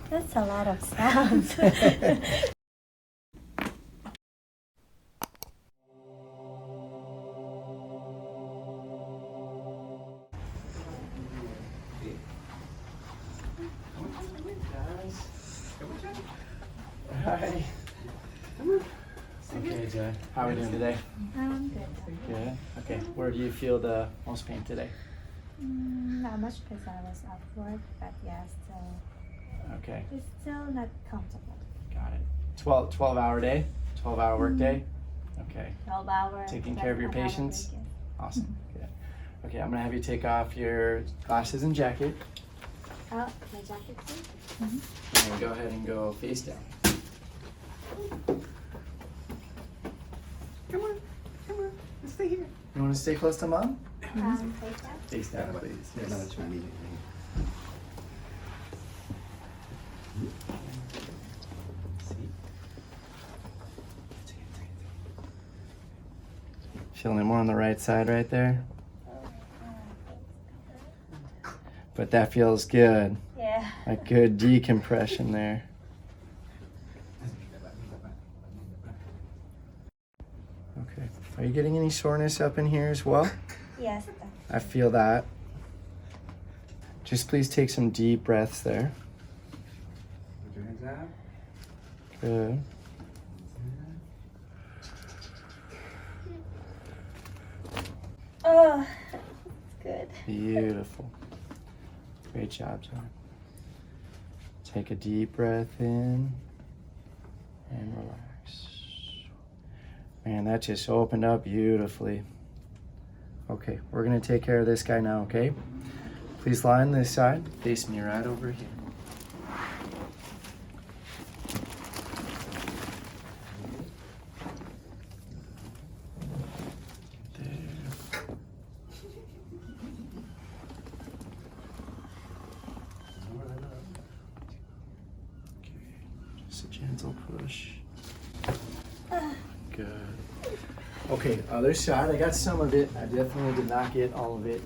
That's a lot of sounds. Hi. Okay, JoAnn. How are we doing today? I'm good. Good. Okay. Where do you feel the most pain today? Not much because I was off work, but yeah, still, Okay. it's still not comfortable. Got it. 12-hour day? 12-hour work day? Okay. 12 hours. Taking plus care of your another patients? weekend. Awesome. Good. Okay, I'm gonna have you take off your glasses and jacket. Oh, my jacket too? And go ahead and go face down. Come on. Let's stay here. You wanna stay close to mom? Face down. Face down, please. Yeah, no, that's what I needed. Feeling it more on the right side right there. But that feels good. Yeah. A good decompression there. Okay. Are you getting any soreness up in here as well? Yes. I feel that. Just please take some deep breaths there. Put your hands out. Good. Oh, that's good. Beautiful. Great job, JoAnn. Take a deep breath in and relax. Man, that just opened up beautifully. Okay, we're gonna take care of this guy now, okay? Please lie on this side, face me right over here. Just a gentle push. Good. Okay, other side. I got some of it. I definitely did not get all of it.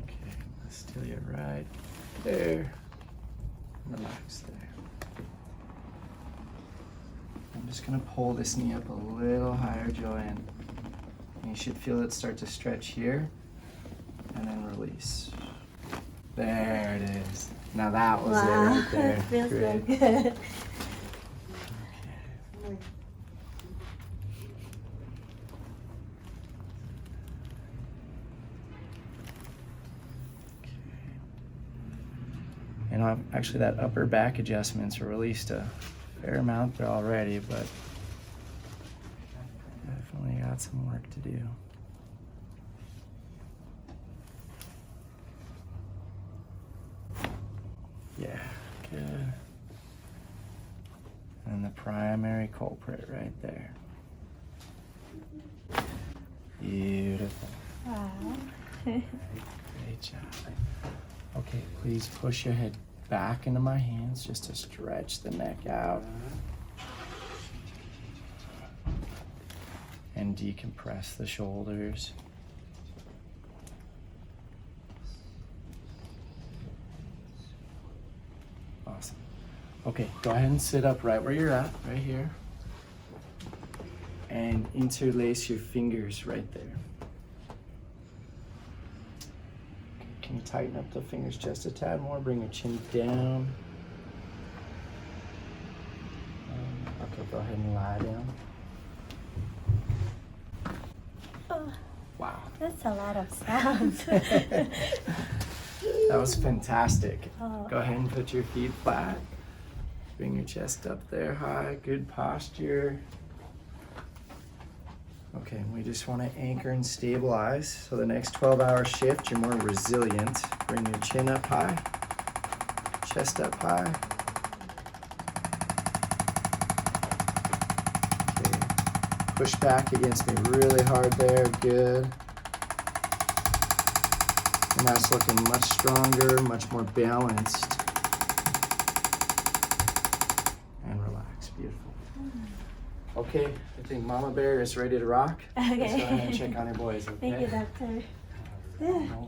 Okay, let's steal you right there. Relax there. I'm just gonna pull this knee up a little higher, JoAnn. And you should feel it start to stretch here. And then release. There it is. Now that was it right there. Feels so Great. good. And actually that upper back adjustments released a fair amount there already, but definitely got some work to do. Yeah, good. And the primary culprit right there. Beautiful. Wow. Great job. Okay, please push your head back into my hands just to stretch the neck out. And decompress the shoulders. Awesome. Okay, go ahead and sit up right where you're at, right here. And interlace your fingers right there. Okay, can you tighten up the fingers just a tad more? Bring your chin down. Okay, go ahead and lie down. Oh, Wow. that's a lot of sounds. That was fantastic. Oh. Go ahead and put your feet flat. Bring your chest up there high. Good posture. Okay, we just want to anchor and stabilize. So the next 12-hour shift, you're more resilient. Bring your chin up high. Chest up high. Okay. Push back against me really hard there. Good. And that's looking much stronger, much more balanced. And relax, beautiful. Okay, I think Mama Bear is ready to rock. Okay. Let's go ahead and check on your boys, okay? Thank you, doctor. Yeah.